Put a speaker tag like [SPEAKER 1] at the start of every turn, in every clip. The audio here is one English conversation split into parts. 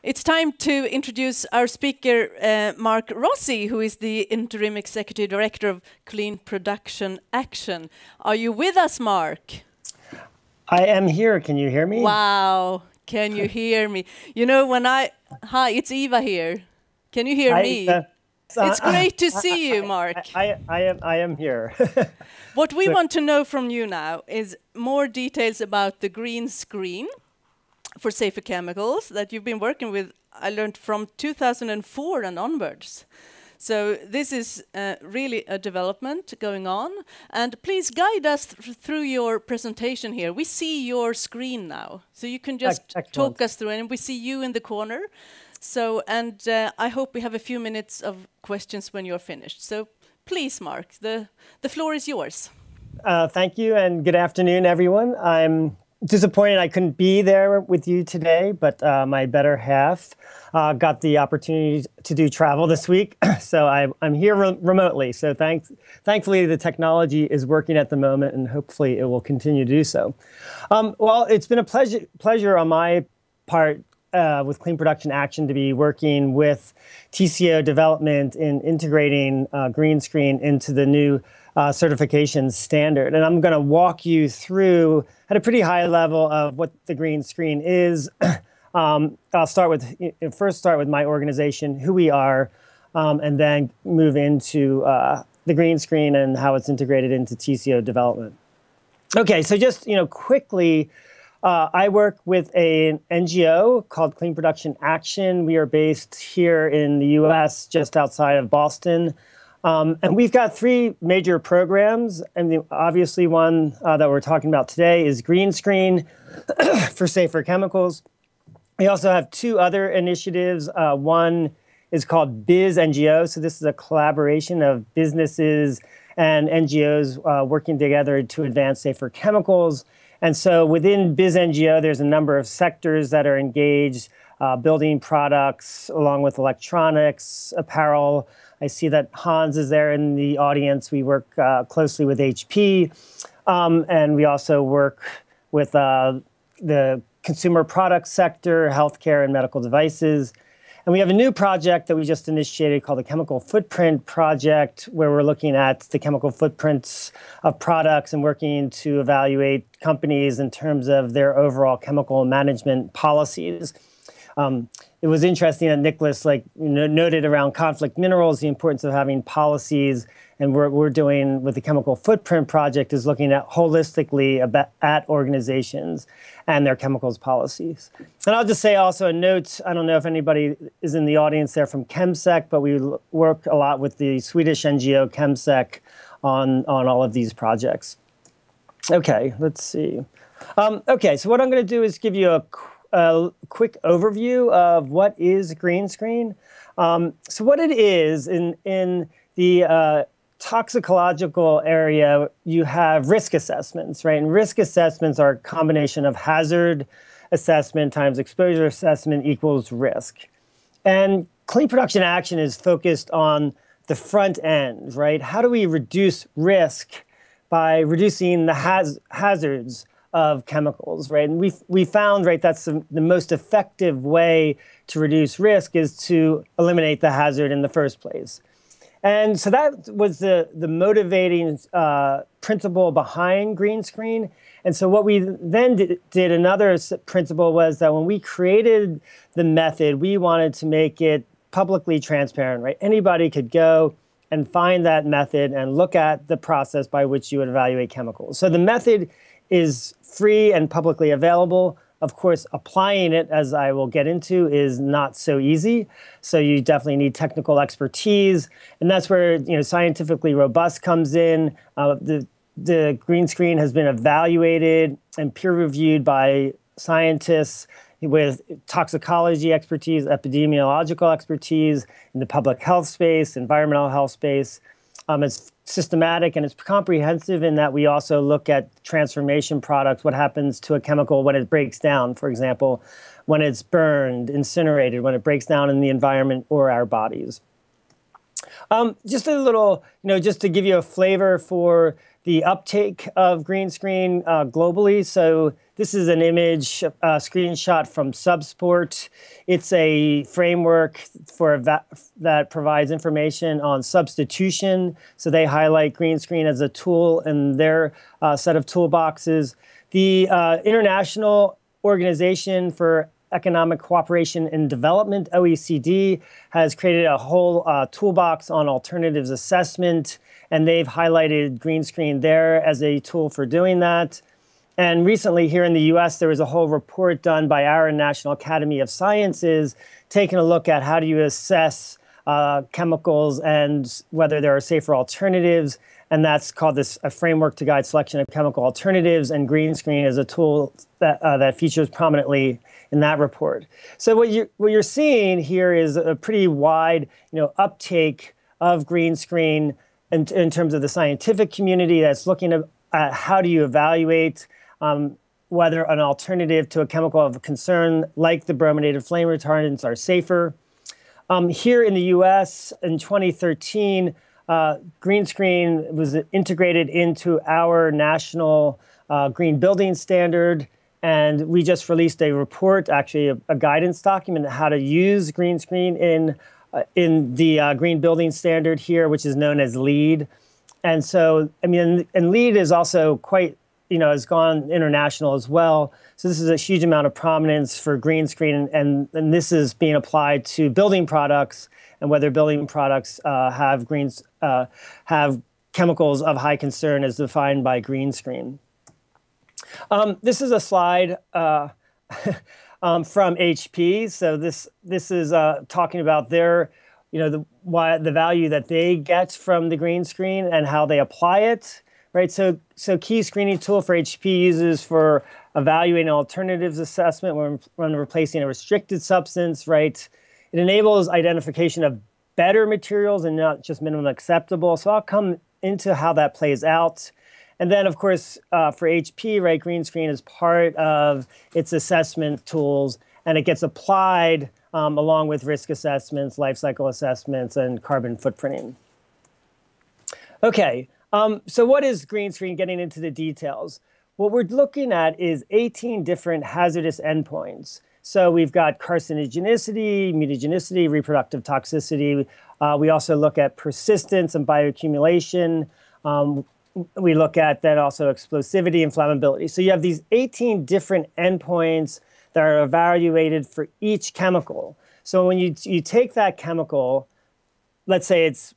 [SPEAKER 1] It's time to introduce our speaker, Mark Rossi, who is the Interim Executive Director of Clean Production Action. Are you with us, Mark?
[SPEAKER 2] I am here. Can you hear me?
[SPEAKER 1] Wow. Can you hear me? You know, Hi, it's Eva here. Can you hear me? It's great to see you, Mark.
[SPEAKER 2] I am here.
[SPEAKER 1] What we want to know from you now is more details about the GreenScreen for safer chemicals that you've been working with, I learned, from 2004 and onwards. So this is really a development going on. And please guide us through your presentation here. We see your screen now, so you can just talk us through it. And we see you in the corner. So, and I hope we have a few minutes of questions when you're finished. So please, Mark, the floor is yours.
[SPEAKER 2] Thank you, and good afternoon, everyone. I'm disappointed I couldn't be there with you today, but my better half got the opportunity to do travel this week, so I'm here remotely. So thankfully, the technology is working at the moment, and hopefully it will continue to do so. Well, it's been a pleasure on my part with Clean Production Action to be working with TCO development in integrating GreenScreen into the new certification standard. And I'm going to walk you through at a pretty high level of what the GreenScreen is. I'll first start with my organization, who we are, and then move into the GreenScreen and how it's integrated into TCO development. Okay, so just quickly, I work with an NGO called Clean Production Action. We are based here in the US, just outside of Boston. And we've got three major programs, and the obviously one that we're talking about today is GreenScreen for safer chemicals. We also have two other initiatives. One is called Biz NGO, so this is a collaboration of businesses and NGOs working together to advance safer chemicals. And so within Biz NGO, there's a number of sectors that are engaged, building products, along with electronics, apparel. I see that Hans is there in the audience. We work closely with HP, and we also work with the consumer product sector, healthcare, and medical devices. And we have a new project that we just initiated called the Chemical Footprint Project, where we're looking at the chemical footprints of products and working to evaluate companies in terms of their overall chemical management policies. It was interesting that Nicholas noted around conflict minerals, the importance of having policies. And what we're doing with the Chemical Footprint Project is looking at holistically at organizations and their chemicals policies. And I'll just say also a note, I don't know if anybody is in the audience there from ChemSec, but we work a lot with the Swedish NGO ChemSec on all of these projects. Okay, let's see. Okay, so what I'm going to do is give you a quick overview of what is GreenScreen. So what it is, in the toxicological area, you have risk assessments, right? And risk assessments are a combination of hazard assessment times exposure assessment equals risk. And Clean Production Action is focused on the front end, right? How do we reduce risk by reducing the hazards of chemicals, right? And we found, right, that's the most effective way to reduce risk is to eliminate the hazard in the first place. And so that was the motivating principle behind GreenScreen. And so what we then did, another principle was that when we created the method, we wanted to make it publicly transparent, right? Anybody could go and find that method and look at the process by which you would evaluate chemicals. So the method is free and publicly available. Of course, applying it, as I will get into, is not so easy. So you definitely need technical expertise. And that's where scientifically robust comes in. The GreenScreen has been evaluated and peer-reviewed by scientists with toxicology expertise, epidemiological expertise in the public health space, environmental health space. It's systematic and it's comprehensive in that we also look at transformation products, what happens to a chemical when it breaks down, for example, when it's burned, incinerated, when it breaks down in the environment or our bodies. Just a little, just to give you a flavor for the uptake of GreenScreen globally. So This is an image screenshot from Subsport. It's a framework that provides information on substitution. So they highlight GreenScreen as a tool in their set of toolboxes. The International Organization for Economic Cooperation and Development, OECD, has created a whole toolbox on alternatives assessment, and they've highlighted GreenScreen there as a tool for doing that. And recently here in the US, there was a whole report done by our National Academy of Sciences taking a look at how do you assess chemicals and whether there are safer alternatives. And that's called a framework to guide selection of chemical alternatives. And GreenScreen is a tool that features prominently in that report. So what you're seeing here is a pretty wide uptake of GreenScreen in terms of the scientific community that's looking at how do you evaluate whether an alternative to a chemical of concern like the brominated flame retardants are safer. Here in the US in 2013, GreenScreen was integrated into our national green building standard, and we just released a report, actually a guidance document on how to use GreenScreen in the green building standard here, which is known as LEED. And so, I mean, and LEED is also quite, has gone international as well. So this is a huge amount of prominence for GreenScreen, and this is being applied to building products and whether building products have chemicals of high concern as defined by GreenScreen. This is a slide from HP. So this is talking about their, the value that they get from the GreenScreen and how they apply it. Right, so key screening tool for HP uses for evaluating alternatives assessment when replacing a restricted substance, right? It enables identification of better materials and not just minimum acceptable. So I'll come into how that plays out. And then, of course, for HP, right, GreenScreen is part of its assessment tools, and it gets applied along with risk assessments, life cycle assessments, and carbon footprinting. Okay. So what is GreenScreen? Getting into the details? What we're looking at is 18 different hazardous endpoints. So we've got carcinogenicity, mutagenicity, reproductive toxicity. We also look at persistence and bioaccumulation. We look at then also explosivity and flammability. So you have these 18 different endpoints that are evaluated for each chemical. So when you take that chemical, let's say it's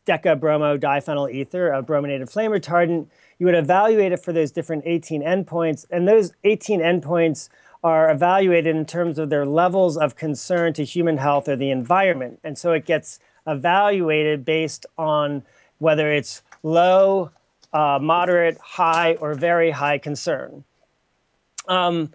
[SPEAKER 2] decabromo diphenyl ether, a brominated flame retardant, you would evaluate it for those different 18 endpoints. And those 18 endpoints are evaluated in terms of their levels of concern to human health or the environment. And so it gets evaluated based on whether it's low, moderate, high, or very high concern. And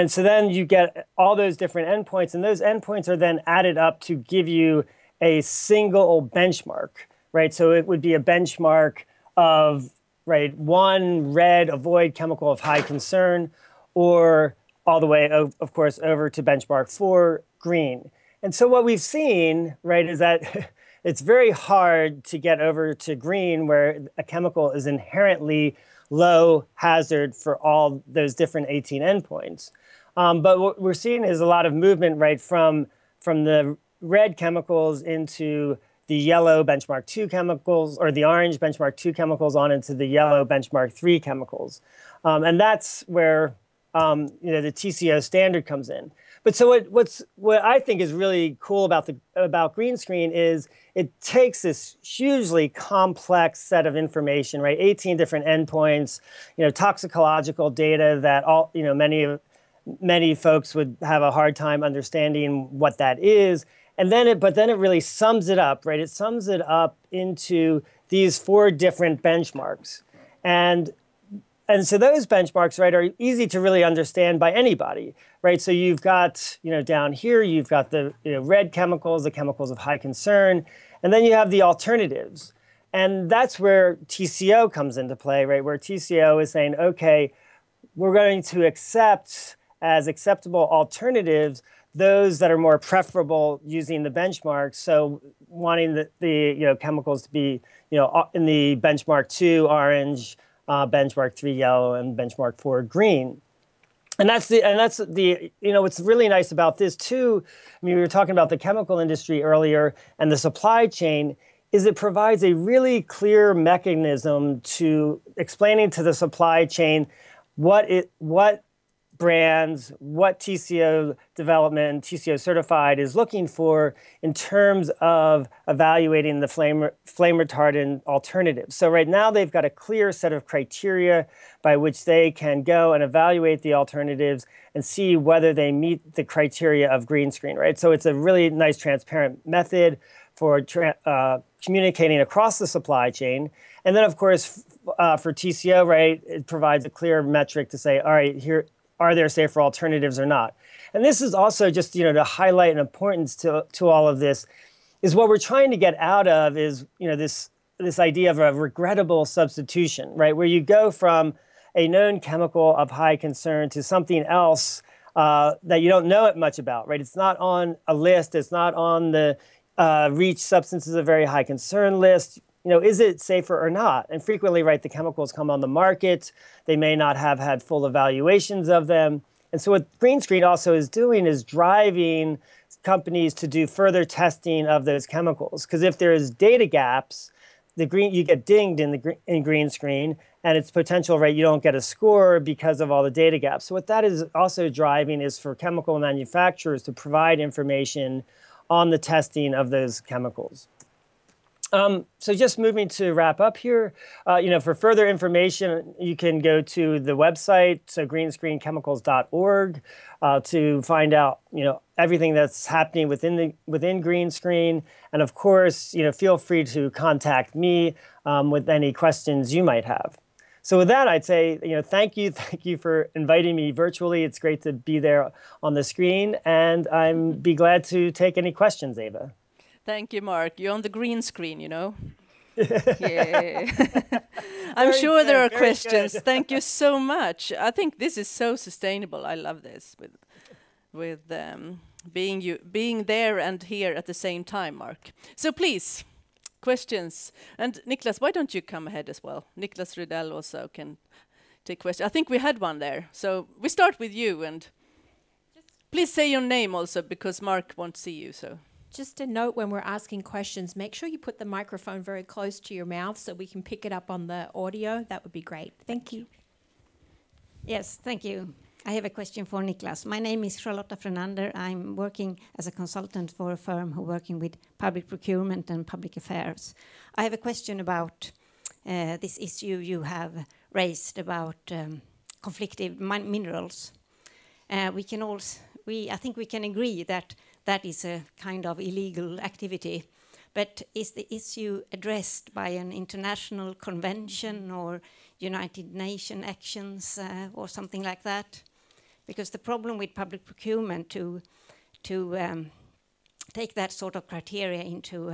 [SPEAKER 2] so then you get all those different endpoints, and those endpoints are then added up to give you a single benchmark, right? So it would be a benchmark of, right, 1, red, avoid chemical of high concern, or all the way, of course, over to benchmark 4, green. And so what we've seen, right, is that it's very hard to get over to green where a chemical is inherently low hazard for all those different 18 endpoints. But what we're seeing is a lot of movement, right, from the red chemicals into the yellow benchmark 2 chemicals, or the orange benchmark 2 chemicals on into the yellow benchmark 3 chemicals. And that's where the TCO standard comes in. But so what I think is really cool about GreenScreen is it takes this hugely complex set of information, right? 18 different endpoints, toxicological data that many folks would have a hard time understanding what that is. And then it really sums it up, right? It sums it up into these 4 different benchmarks. And so those benchmarks, right, are easy to really understand by anybody, right? So you've got, down here, you've got the red chemicals, the chemicals of high concern, and then you have the alternatives. And that's where TCO comes into play, right? Where TCO is saying, okay, we're going to accept as acceptable alternatives those that are more preferable using the benchmarks. So wanting the chemicals to be in the benchmark 2 orange, benchmark 3 yellow, and benchmark 4 green. And that's the what's really nice about this too. I mean, we were talking about the chemical industry earlier and the supply chain. Is it provides a really clear mechanism to explaining to the supply chain what brands, what TCO development and TCO certified is looking for in terms of evaluating the flame retardant alternatives. So right now they've got a clear set of criteria by which they can go and evaluate the alternatives and see whether they meet the criteria of GreenScreen, right? So it's a really nice transparent method for communicating across the supply chain. And then of course, for TCO, right, it provides a clear metric to say, all right, here, are there safer alternatives or not? And this is also just, to highlight an importance to all of this, is what we're trying to get out of is, this idea of a regrettable substitution, right? Where you go from a known chemical of high concern to something else that you don't know much about, right? It's not on a list. It's not on the REACH substances of very high concern list. Is it safer or not? And frequently, right, the chemicals come on the market. They may not have had full evaluations of them. And so what GreenScreen also is doing is driving companies to do further testing of those chemicals. Because if there is data gaps, you get dinged in GreenScreen, and it's potential, right, you don't get a score because of all the data gaps. So what that is also driving is for chemical manufacturers to provide information on the testing of those chemicals. So just moving to wrap up here, for further information, you can go to the website, so greenscreenchemicals.org, to find out, everything that's happening within GreenScreen. And of course, feel free to contact me with any questions you might have. So with that, I'd say, thank you for inviting me virtually. It's great to be there on the screen, and I'd be glad to take any questions, Ava.
[SPEAKER 1] Thank you, Mark. You're on the green screen, Yeah. I'm sure there are questions. Good. Thank you so much. I think this is so sustainable. I love this with being there and here at the same time, Mark. So please, questions. And Niklas, why don't you come ahead as well? Niklas Rydell also can take questions. I think we had one there. So we start with you, and please say your name also, because Mark won't see you. So.
[SPEAKER 3] Just a note, when we're asking questions, make sure you put the microphone very close to your mouth so we can pick it up on the audio. That would be great. Thank you.
[SPEAKER 4] Yes, thank you. I have a question for Niklas. My name is Charlotta Frenander. I'm working as a consultant for a firm who working with public procurement and public affairs. I have a question about this issue you have raised about conflictive minerals. I think we can agree that that is a kind of illegal activity. But is the issue addressed by an international convention or United Nations actions or something like that? Because the problem with public procurement to take that sort of criteria into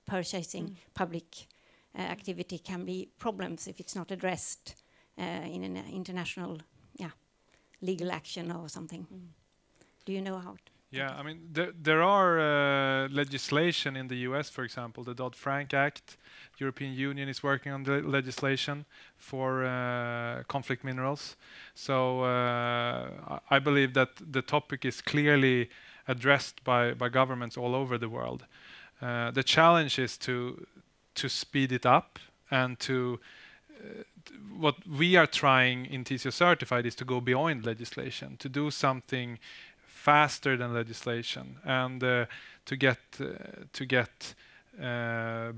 [SPEAKER 4] purchasing public activity can be problems if it's not addressed in an international legal action or something. Do you know how?
[SPEAKER 5] Yeah, I mean, there are legislation in the US, for example, the Dodd-Frank Act. European Union is working on the legislation for conflict minerals. So I believe that the topic is clearly addressed by governments all over the world. The challenge is to speed it up and to what we are trying in TCO Certified is to go beyond legislation, to do something faster than legislation, and to get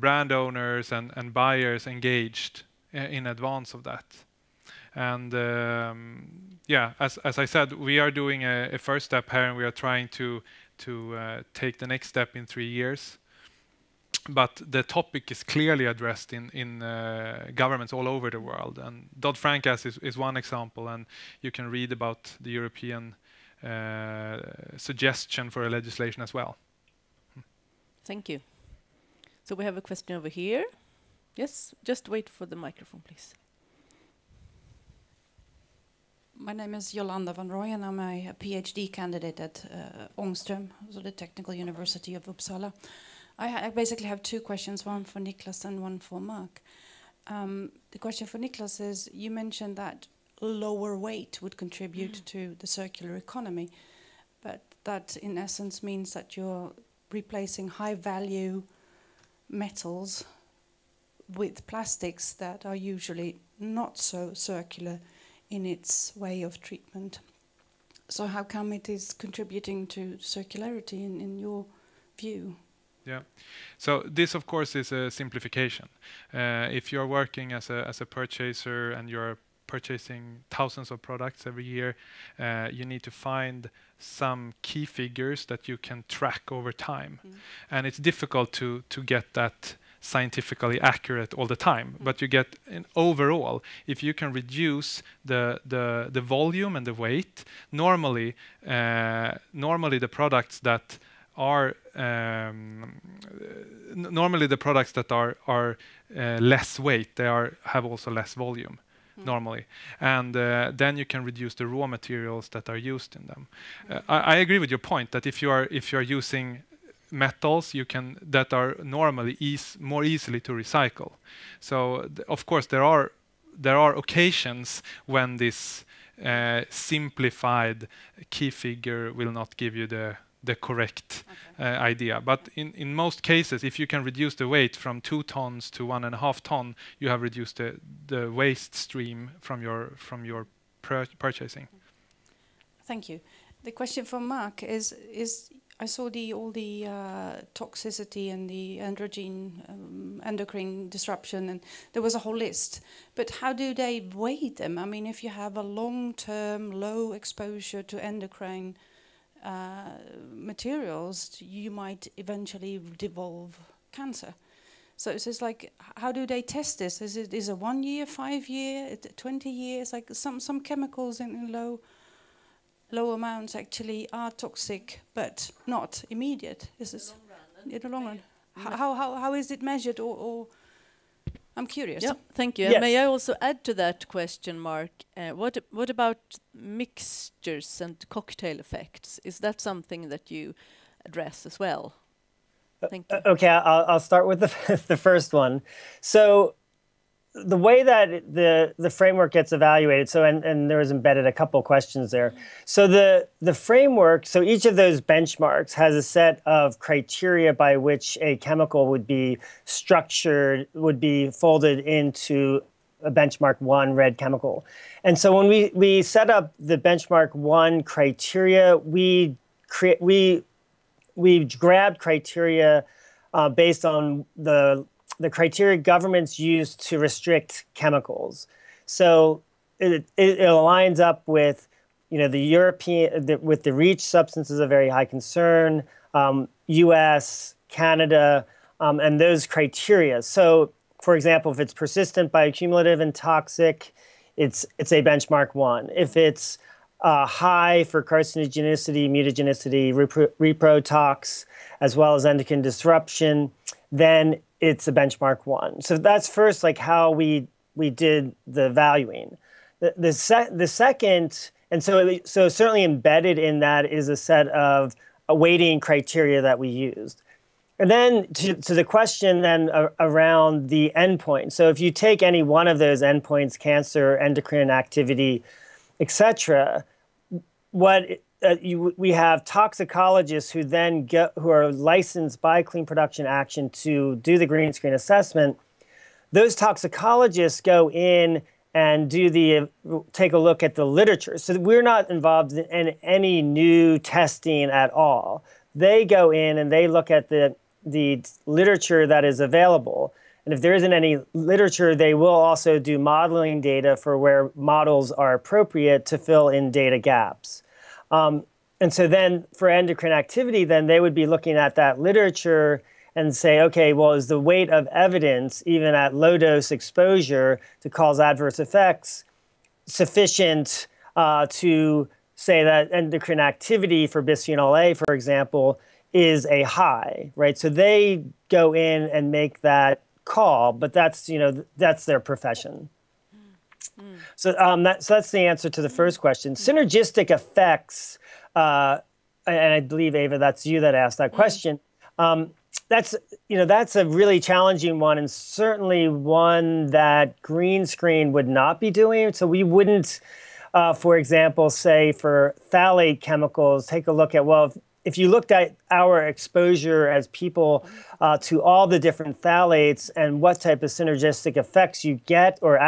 [SPEAKER 5] brand owners and buyers engaged in advance of that. And as I said, we are doing a first step here, and we are trying to take the next step in 3 years. But the topic is clearly addressed in governments all over the world. And Dodd-Frank is one example, and you can read about the European suggestion for a legislation as well.
[SPEAKER 1] Thank you. So we have a question over here. Yes, just wait for the microphone, please.
[SPEAKER 6] My name is Jolanda van Rooij, and I'm a PhD candidate at Ångström, so the Technical University of Uppsala. I basically have two questions, one for Niklas and one for Mark. The question for Niklas is, you mentioned that lower weight would contribute to the circular economy. But that in essence means that you're replacing high value metals with plastics that are usually not so circular in its way of treatment. So how come it is contributing to circularity in your view?
[SPEAKER 5] Yeah, so this of course is a simplification. If you're working as a purchaser and you're purchasing thousands of products every year, you need to find some key figures that you can track over time. And it's difficult to get that scientifically accurate all the time, but you get overall, if you can reduce the volume and the weight, normally the products that are less weight, they have also less volume normally, and then you can reduce the raw materials that are used in them. I agree with your point that if you are using metals that are normally more easily to recycle. So of course there are occasions when this simplified key figure will not give you the correct idea. But in most cases, if you can reduce the weight from 2 tons to 1.5 ton, you have reduced the waste stream from your purchasing.
[SPEAKER 6] Thank you. The question for Mark is I saw all the toxicity and the endocrine disruption, and there was a whole list. But how do they weigh them? I mean, if you have a long-term low exposure to endocrine materials, you might eventually devolve cancer. So it's like, how do they test this? Is it 1 year, 5 year, 20 years? Like some chemicals in low amounts actually are toxic, but not immediate. Is this in the long run? How is it measured? Or I'm curious.
[SPEAKER 1] Yeah, thank you.
[SPEAKER 2] Yes.
[SPEAKER 1] And may I also add to that question, Mark? What about mixtures and cocktail effects? Is that something that you address as well? Thank you.
[SPEAKER 2] Okay, I'll start with the first one. So the way that the framework gets evaluated, so and there was embedded a couple questions there. So the framework, so each of those benchmarks has a set of criteria by which a chemical would be structured, would be folded into a benchmark 1 red chemical. And so when we set up the benchmark 1 criteria, we grabbed criteria based on the criteria governments use to restrict chemicals. So it aligns up with, with the REACH substances of very high concern, US, Canada, and those criteria. So for example, if it's persistent, bioaccumulative, and toxic, it's a benchmark 1. If it's high for carcinogenicity, mutagenicity, reprotox, as well as endocrine disruption, then it's a benchmark 1. So that's first, like how we did the valuing. The second, and so certainly embedded in that is a set of weighting criteria that we used. And then to the question then around the endpoint. So if you take any one of those endpoints, cancer, endocrine activity, etc., we have toxicologists who then who are licensed by Clean Production Action to do the GreenScreen assessment. Those toxicologists go in and take a look at the literature. So we're not involved in any new testing at all. They go in and they look at the literature that is available. And if there isn't any literature, they will also do modeling data for where models are appropriate to fill in data gaps. And so then for endocrine activity, then they would be looking at that literature and say, okay, well, is the weight of evidence, even at low dose exposure to cause adverse effects, sufficient to say that endocrine activity for bisphenol A, for example, is a high, right? So they go in and make that call, but that's their profession. So that's the answer to the first question. Synergistic effects, and I believe, Ava, that's you that asked that question. that's a really challenging one, and certainly one that GreenScreen would not be doing. So we wouldn't, for example, say for phthalate chemicals, take a look at, well, if you looked at our exposure as people to all the different phthalates and what type of synergistic effects you get, or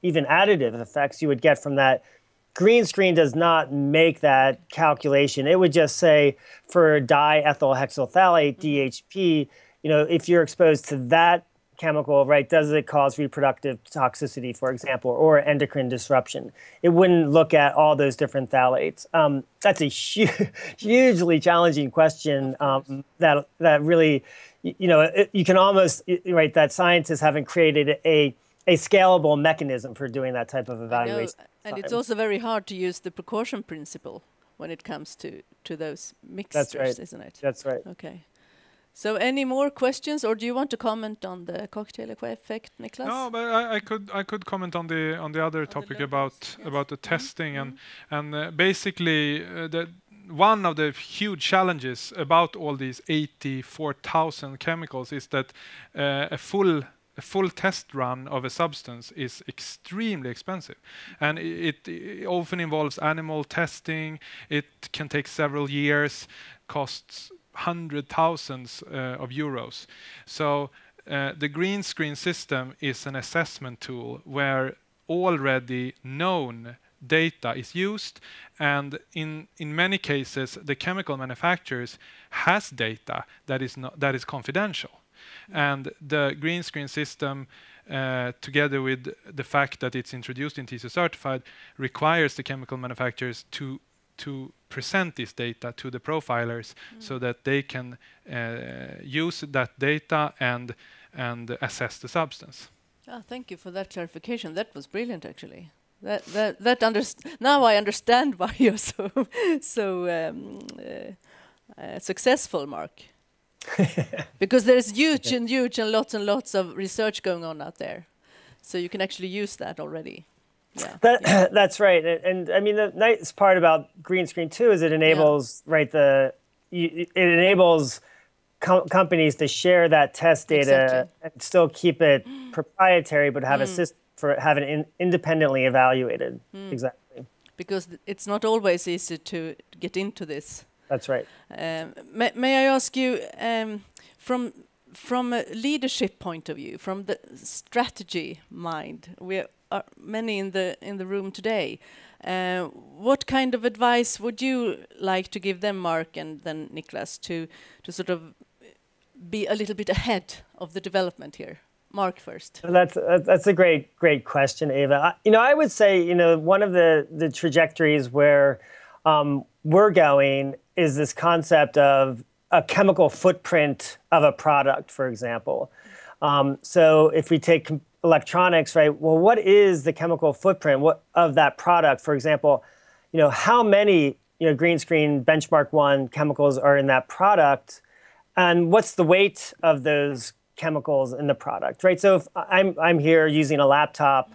[SPEAKER 2] even additive effects you would get from that, GreenScreen does not make that calculation. It would just say for diethylhexylphthalate, DHP, if you're exposed to that chemical, right, does it cause reproductive toxicity, for example, or endocrine disruption? It wouldn't look at all those different phthalates. That's a hugely challenging question that really, you can almost, right, that scientists haven't created a scalable mechanism for doing that type of evaluation.
[SPEAKER 1] And it's also very hard to use the precaution principle when it comes to those mixtures,
[SPEAKER 2] That's right.
[SPEAKER 1] Isn't it?
[SPEAKER 2] That's right.
[SPEAKER 1] Okay. So any more questions, or do you want to comment on the cocktail effect, Niklas?
[SPEAKER 5] No, but I could comment on the other topic about the testing and basically one of the huge challenges about all these 84,000 chemicals is that a full test run of a substance is extremely expensive, and it often involves animal testing. It can take several years, costs hundred thousands of euros. So the GreenScreen system is an assessment tool where already known data is used, and in many cases the chemical manufacturers has data that is confidential. And the GreenScreen system, together with the fact that it's introduced in TISO certified, requires the chemical manufacturers to present this data to the profilers so that they can use that data and assess the substance.
[SPEAKER 1] Thank you for that clarification. That was brilliant, actually. Now I understand why you're so successful, Mark. Because there's huge and lots of research going on out there, so you can actually use that already. Yeah,
[SPEAKER 2] that's right. And I mean, the nice part about GreenScreen too is it enables it enables companies to share that test data and still keep it proprietary, but have a system for having it independently evaluated. Exactly.
[SPEAKER 1] Because it's not always easy to get into this.
[SPEAKER 2] That's right.
[SPEAKER 1] May I ask you, from a leadership point of view, from the strategy mind, we are many in the room today. What kind of advice would you like to give them, Mark, and then Niklas, to sort of be a little bit ahead of the development here? Mark first.
[SPEAKER 2] That's a great question, Eva. I would say one of the trajectories where we're going is this concept of a chemical footprint of a product, for example. So if we take electronics, right, well, what is the chemical footprint of that product? For example, how many GreenScreen Benchmark 1 chemicals are in that product, and what's the weight of those chemicals in the product, right? So if I'm here using a laptop,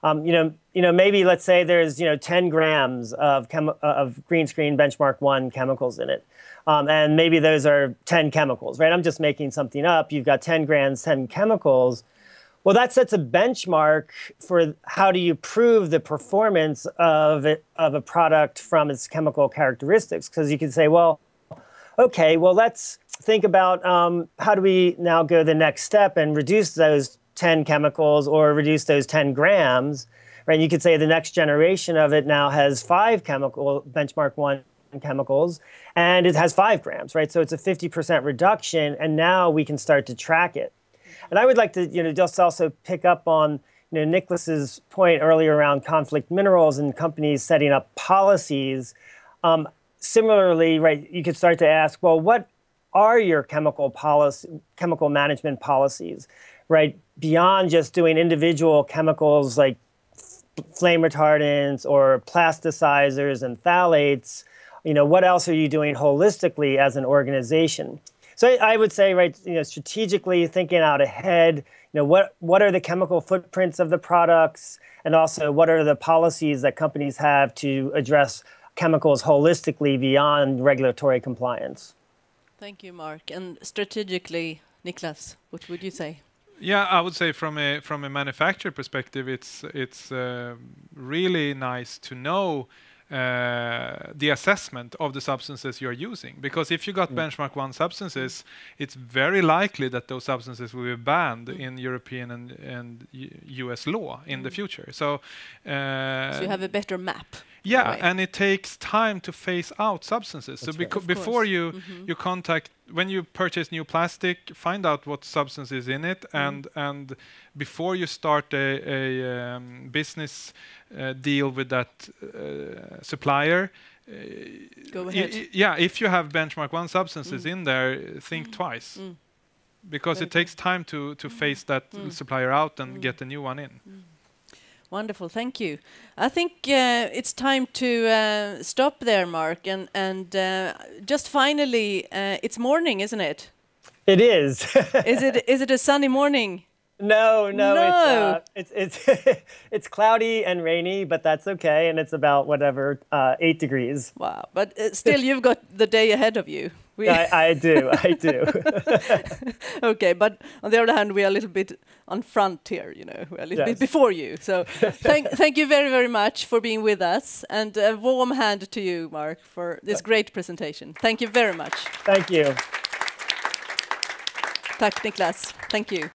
[SPEAKER 2] maybe let's say there's 10 grams of GreenScreen Benchmark 1 chemicals in it, and maybe those are 10 chemicals, right? I'm just making something up. You've got 10 grams, 10 chemicals. Well, that sets a benchmark for how do you prove the performance of a product from its chemical characteristics, because you can say, well, okay, well, let's think about how do we now go the next step and reduce those 10 chemicals or reduce those 10 grams, right? You could say the next generation of it now has 5 Benchmark 1 chemicals, and it has 5 grams, right? So it's a 50% reduction, and now we can start to track it. And I would like to, just also pick up on, Niklas's point earlier around conflict minerals and companies setting up policies. Similarly, right, you could start to ask, well, what are your chemical management policies, right? Beyond just doing individual chemicals like flame retardants or plasticizers and phthalates, what else are you doing holistically as an organization? So I would say, right, strategically thinking out ahead, what are the chemical footprints of the products, and also what are the policies that companies have to address chemicals holistically beyond regulatory compliance?
[SPEAKER 1] Thank you, Mark. And strategically, Niklas, what would you say?
[SPEAKER 5] Yeah, I would say from a manufacturer perspective, it's really nice to know the assessment of the substances you're using, because if you got benchmark 1 substances, it's very likely that those substances will be banned in European and US law in the future. So
[SPEAKER 1] you have a better map.
[SPEAKER 5] Yeah, and it takes time to phase out substances. So before you contact, when you purchase new plastic, find out what substance is in it, and before you start a business deal with that supplier,
[SPEAKER 1] go ahead.
[SPEAKER 5] If you have benchmark 1 substances in there, think twice, because it takes time to phase that supplier out and get a new one in.
[SPEAKER 1] Wonderful, thank you. I think it's time to stop there, Mark, and just finally, it's morning, isn't it?
[SPEAKER 2] It is.
[SPEAKER 1] Is it a sunny morning?
[SPEAKER 2] No. It's cloudy and rainy, but that's okay, and it's about 8 degrees.
[SPEAKER 1] Wow, but still, you've got the day ahead of you.
[SPEAKER 2] I do.
[SPEAKER 1] Okay, but on the other hand, we are a little bit on front here, we're a little bit before you. So thank you very, very much for being with us, and a warm hand to you, Mark, for this great presentation. Thank you very much.
[SPEAKER 2] Thank you.
[SPEAKER 1] Tack, Niklas. Thank you.